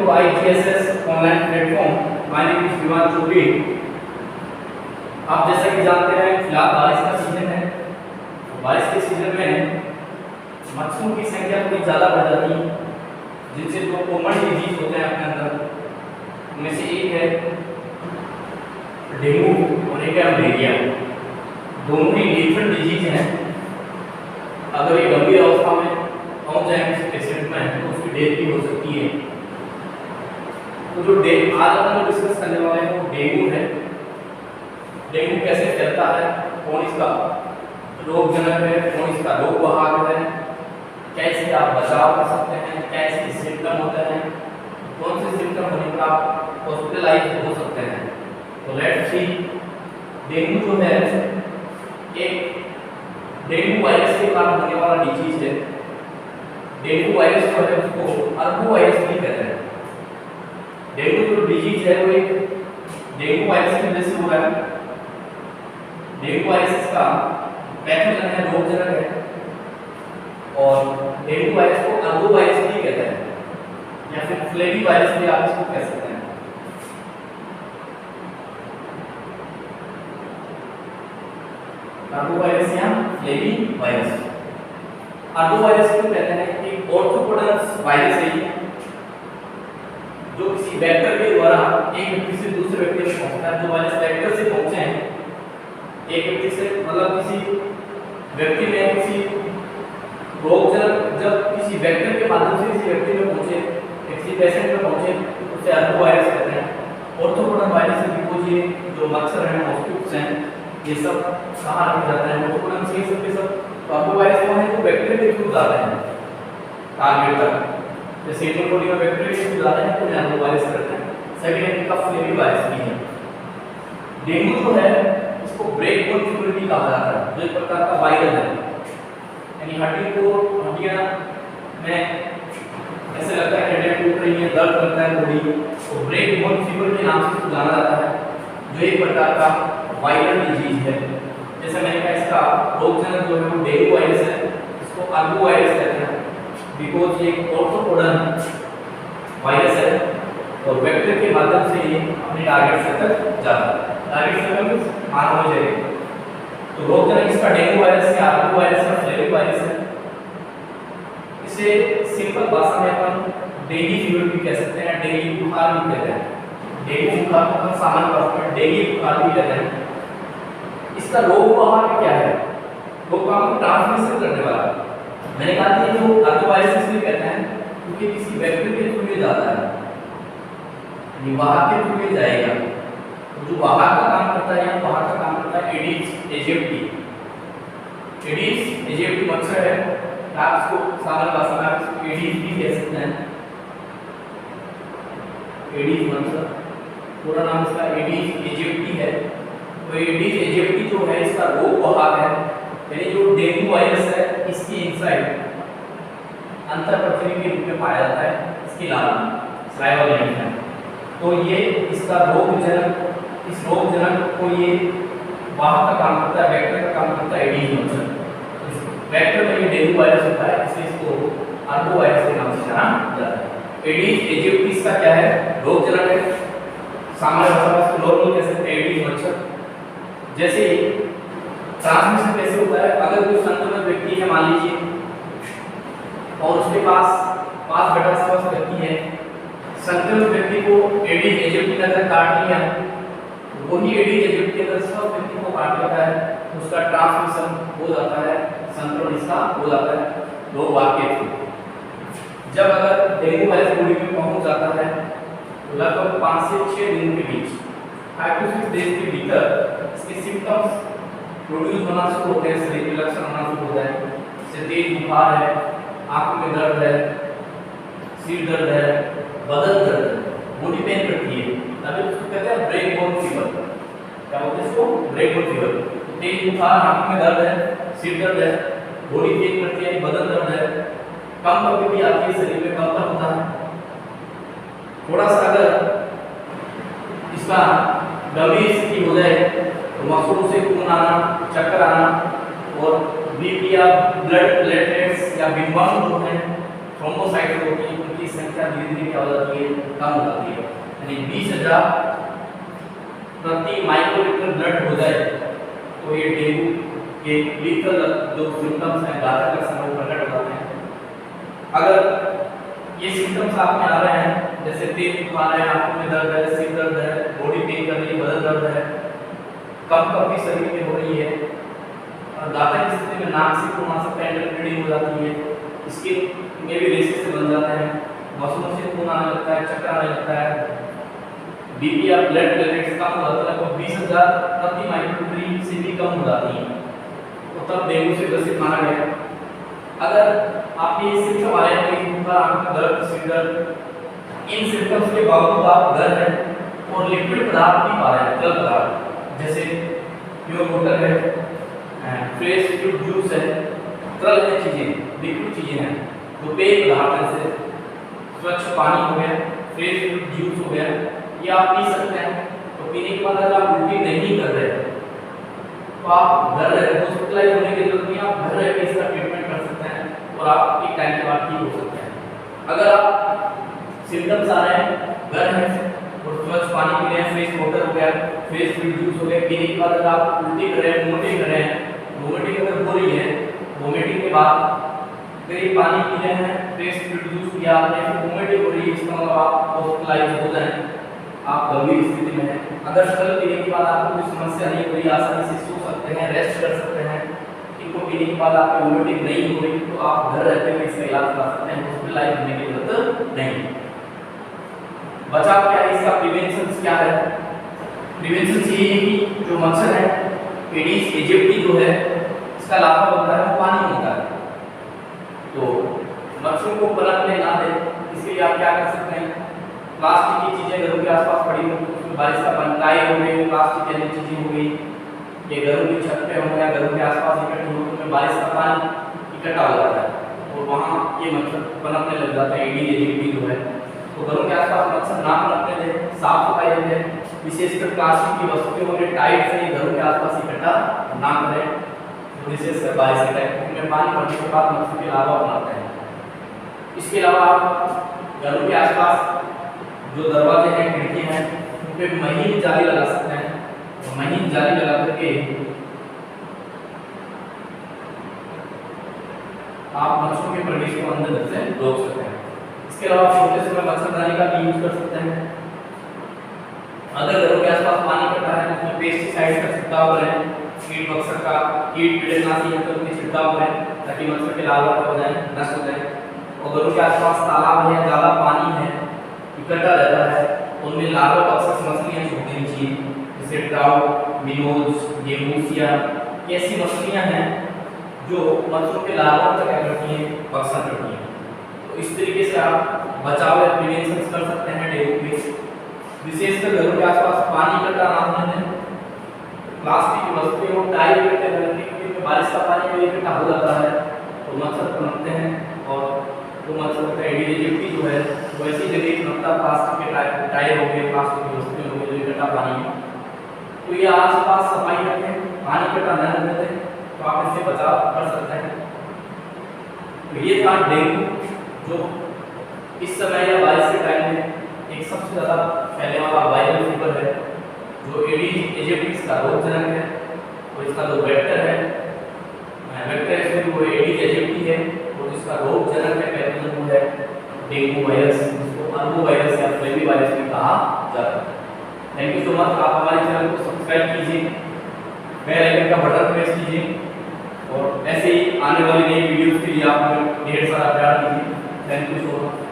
To IGSS online platform. My name is Vivaan Chaudhary. आप जैसा कि जानते हैं फिलहाल बारिश का सीजन है। बारिश के सीजन में मच्छरों की संख्या थोड़ी ज़्यादा बढ़ जाती है, जिनसे जो कॉमन डिजीज होते हैं अपने अंदर, उनमें से एक है डेंगू और एक है मलेरिया। दोनों ही लीथल डिजीज हैं। अगर ये गंभीर अवस्था में पहुंच जाए किसी पेशेंट में तो उसकी डेथ भी हो सकती है। तो जो आज अपन लोग डिस्कस करने वाले हैं वो डेंगू है। डेंगू कैसे फैलता है, कौन इसका रोगजनक है, कौन इसका रोग वाहक है, कैसे आप बचाव कर सकते हैं, क्या इसके सिम्टम होते हैं, कौन से सिम्टम होने पर आप हॉस्पिटलाइज हो सकते हैं। तो लेट्स सी। डेंगू जो है एक डेंगू वायरस के कारण होने वाला डिजीज है। डेंगू वायरस जो है उसको अर्बो वायरस भी कहते हैं। डेंगू जो डिजीज है वो एक डेंगू वायरस की वजह से हो रहा है। डेंगू वायरस का पैथोजन है, रोगजनक है। और डेंगू वायरस को अर्बो वायरस भी कहते हैं या फिर फ्लेवी वायरस भी आप इसको कह सकते हैं। अर्बो वायरस या फ्लेवी वायरस। अर्बो वायरस को कहते हैं एक ऑर्थोपोडस वायरस है जो किसी वेक्टर के द्वारा एक व्यक्ति से दूसरे व्यक्ति में पहुंचता है। जो वायरस वेक्टर से पहुंचे हैं एक व्यक्ति से, मतलब किसी व्यक्ति में किसी रोगजनक, जब किसी वेक्टर के माध्यम से किसी व्यक्ति में पहुंचे, किसी पेशेंट में पहुंचे, उसे अर्बो वायरस कहते हैं। ऑर्थोपोडस वायरस से बिकॉज ये जो मच्छर हैं, मॉस्किटोस हैं, ये सब कहाँ रखे जाते हैं, ऑर्थोपोडस ये सब के सब। तो अर्बो वायरस वो है जो वेक्टर के थ्रू जाते हैं टारगेट तक। जैसे ह्यूमन बॉडी में वेक्टर के थ्रू जाते हैं तो अर्बो वायरस करते हैं। सेकंड इनका फ्लेवी वायरस भी है। डेंगू जो है इसको ब्रेक बोन फीवर भी कहा जाता है, जो एक प्रकार का वायरल है। यानी हड्डियां में ऐसे लगता है हड्डियां टूट रही हैं, दर्द करता है बॉडी, तो ब्रेक बोन फीवर के नाम से इसको जाना जाता है, जो एक प्रकार का वायरल डिजीज है। जैसे मैंने कहा इसका रोगजनक जो है वो डेंगू वायरस है। इसको अर्बो वायरस कहते हैं बिकॉज ये ऑर्थोपोडस वायरस है और वेक्टर के माध्यम से ये अपने टारगेट सेल तक जाता है। टारगेट सेल में मानव शरीर। तो रोगजनक इसका डेंगू वायरस या अर्बो वायरस या फ्लेवी वायरस है। इसे सिंपल भाषा में अपन डेंगू फीवर भी कह सकते हैं, डेंगू बुखार भी कहते हैं। डेंगू बुखार को हम सामान्य तौर पर डेंगू बुखार भी कहते हैं। इसका रोग वाहक क्या है, रोग वाहक ट्रांसमिशन करने वाला। मैंने कहा था ये जो अर्बो वायरस इसलिए कहते हैं क्योंकि किसी वेक्टर के थ्रू ये जाता है, वाहक के थ्रू ये जाएगा। तो जो वाहक का काम करता है या वाहक का काम करता है एडिस एजिप्टी। एडिस एजिप्टी मच्छर है, आप इसको सामान्य भाषा में इसको एडिस भी कह सकते हैं। एडिस मच्छर पूरा नाम इसका एडिस एजिप्टी है। तो एडिस एजिप्टी जो है इसका रोग वाहक है, यानी जो डेंगू वायरस है इसकी इनसाइड अंतःपृथ्वी के रूप में पाया जाता है, इसके लार्वा सलाइवा ग्लैंड है। तो ये इसका रोगजनक, इस रोगजनक को ये वाहक का काम करता है, वेक्टर का काम करता है एडिस मच्छर। वेक्टर में ये डेंगू वायरस होता है, इसलिए इसको अर्बो वायरस के नाम से जाना जाता है। एडिस एजिप्टी इसका क्या है, रोगजनक है। सामान्य भाषा में इसको नॉर्मल कह सकते हैं एडिस मच्छर। जैसे ट्रांसमिशन कैसे होता है, अगर कोई संक्रमित व्यक्ति है मान लीजिए और उसके पास 5 बटा 7 व्यक्ति है, संक्रमित व्यक्ति को एडिस एजिप्टी ने अगर काट लिया, वही एडिस एजिप्टी अगर सब व्यक्ति को काट लेता है तो उसका ट्रांसमिशन हो जाता है, संक्रमण इसका हो जाता है रोग वाहक के थ्रू। जब अगर डेंगू वायरस बॉडी में पहुंच जाता है लगभग 5 से 6 दिन के बीच, 5 to 6 डेज के भीतर इसके सिम्टम्स प्रोड्यूस होना शुरू होते हैं, शरीर में लक्षण होना शुरू होता है। जैसे तेज बुखार है, आंखों में दर्द है, सिर दर्द है, बदन दर्द है, बॉडी पेन करती है, तभी उसको कहते हैं ब्रेक बोन फीवर। क्या बोलते हैं इसको, ब्रेक बोन फीवर। तेज बुखार, आंखों में दर्द है, सिर दर्द है, बॉडी पेन करती है, बदन दर्द है, कम कभी भी आती है, शरीर में कंपन होता है। थोड़ा सा अगर इसका गंभीर स्थिति हो जाए तो मसूड़ों से खून आना, चक्कर आना और बीपी या ब्लड प्लेटलेट्स या बिंबाणु जो हैं थ्रोम्बोसाइट होती है उनकी संख्या संख्या धीरे धीरे क्या हो जाती है, कम हो जाती है। यानी 20,000 प्रति माइक्रोलीटर ब्लड हो जाए तो ये डेंगू के लीथल जो सिम्टम्स हैं, घातक लक्षण वो प्रकट हो जाते हैं। अगर ये सिम्टम्स आप में आ रहे हैं, जैसे तेज बुखार है, आंखों में दर्द है, सिर दर्द है, बॉडी पेन कर रही है, बदन दर्द है, कंपन शरीर में हो रही है, और घातक स्थिति में नाक से खून आ सकता है, ब्लीडिंग हो जाती है, स्किन में भी रेशेस बन जाते हैं, मसूलों से खून आने लगता है, चक्कर आने लगता है, बीपी या ब्लड प्लेटलेट्स कम हो जाता है, तो 20,000 प्रति माइक्रोलीटर से भी कम हो जाती है, तो तब डेंगू से ग्रसित माना गया। अगर आपके ये सिम्टम आ रहे हैं, तेज बुखार, आंख में दर्द, सिर दर्द, इन सिम्टम्स के बावजूद आप डर है और लिक्विड पदार्थ नहीं पा रहे हैं, तरल पदार्थ जैसे प्योर वाटर है, फ्रेश फ्रूट जूस है, तरल है चीजें, लिक्विड चीजें हैं, तो पेय पदार्थ जैसे स्वच्छ पानी हो गया, फ्रेश फ्रूट जूस हो गया, ये आप पी सकते हैं। तो पीने के बाद अगर आप उल्टी नहीं कर रहे तो आप घर रहे, हॉस्पिटलाइज होने की जरूरत नहीं, आप घर रह के इसका ट्रीटमेंट कर सकते हैं और आप एक टाइम के बाद ठीक हो सकते हैं। अगर आप सिम्टम्स आ रहे हैं, घर है और स्वच्छ पानी पी रहे हैं, फ्रेश वाटर हो गया, फ्रेश फ्रूट जूस हो गया, पीने के बाद अगर आप उल्टी कर रहे हैं, वोमिटिंग कर रहे हैं, वोमिटिंग अगर हो रही है, वोमिटिंग के बाद कई पानी पी रहे हैं, फ्रेश फ्रूट जूस पिया आपने, फिर वोमिटिंग हो रही है, इसका मतलब आप हॉस्पिटलाइज हो जाएं, आप गंभीर स्थिति में हैं। अगर तरल पीने के बाद आपको कोई समस्या नहीं हो रही, आसानी से सो सकते हैं, रेस्ट कर सकते हैं, इनको पीने के बाद आपकी वोमिटिंग नहीं हो रही, तो आप घर रहते हुए इसका इलाज करा सकते हैं, हॉस्पिटलाइज होने की जरूरत नहीं। बचाव क्या है, इसका प्रिवेंशन क्या है? प्रिवेंशन ये है कि जो मच्छर है, एडीज एजिप्टी जो है, इसका लार्वा होता है, वो पानी में होता है, तो मच्छरों को पनपने ना दें, इसके लिए आप क्या कर सकते हैं? प्लास्टिक की चीजें घरों के आसपास पड़ी हो, उसमें बारिश का पानी, टाई हो गई, प्लास्टिक जैसी चीजें हो गई, ये घरों की छत पे हो गया, घरों के आसपास इकट्ठी हो, उसमें बारिश का पानी इकट्ठा हो जाता है और वहाँ ये मच्छर पनपने लग जाते हैं, एडीज एजिप्टी जो है। तो घरों के आसपास मच्छर ना पनपने दें, साफ सफाई रखें, विशेषकर प्लास्टिक की वस्तुएं और टाइट से घरों के आसपास इकट्ठा ना करें, विशेषकर बारिश के टाइम में पानी पड़ने के बाद मच्छर के लार्वा बनाते हैं। इसके अलावा आप घरों के आसपास जो दरवाजे हैं, खिड़की हैं, उन पे महीन जाली लगा सकते हैं, और महीन जाली लगा करके आप मच्छरों के प्रवेश को अंदर से रोक सकते हैं। इसके अलावा छोटे से मच्छरदानी का भी यूज कर सकते हैं। अगर घरों के आसपास पानी इकट्ठा है तो उसमें पेस्टिसाइड का छिड़काव करें, कीट मच्छर का, कीट कीटनाशी है तो उनके छिड़काव करें ताकि मच्छर के लार्वा हो जाए, नष्ट हो जाए। और घरों के आसपास तालाब है, ज़्यादा पानी है, इकट्ठा रहता है, उनमें लार्वा अक्सर मछलियाँ छोड़ देनी चाहिए, जैसे ट्राउट, मिनोज, गेमूसिया, ऐसी मछलियाँ हैं जो मच्छरों के लार्वा का क्या करती हैं, भक्षण करती हैं। तो इस तरीके से आप बचाव या प्रिवेंशन कर सकते हैं डेंगू के। विशेषकर घरों के आसपास पानी इकट्ठा ना होने दें, प्लास्टिक की वस्तुएं और टाई इकट्ठे करने क्योंकि बारिश का पानी में इकट्ठा हो जाता है तो मच्छर पनपते हैं, और वो मच्छर का एडीज एजिप्टी जो है वो ऐसी जगह पनपता, प्लास्टिक के टायर हो गए, प्लास्टिक की वस्तुएं हो गई जो इकट्ठा पानी में, तो ये आसपास सफाई रखें, पानी इकट्ठा न होने दें, तो आप इससे बचाव कर सकते हैं। तो ये था डेंगू, जो इस समय या बारिश के टाइम में एक सबसे ज़्यादा फैलने वाला वायरल फीवर है, जो एडीज एजिप्टी का रोगजनक है, और इसका जो वेक्टर है, वेक्टर वो एडीज एजिप्टी है, और इसका रोगजनक है, पैथोजन वो है डेंगू वायरस, जिसको अर्बो वायरस या फ्लेवी वायरस भी कहा जाता है। Thank you so much. आप हमारे चैनल को सब्सक्राइब कीजिए, बेल आइकन का बटन प्रेस कीजिए, और ऐसे ही आने वाली नई वीडियोस के लिए आप ढेर सारा प्यार दीजिए। Thank you so much.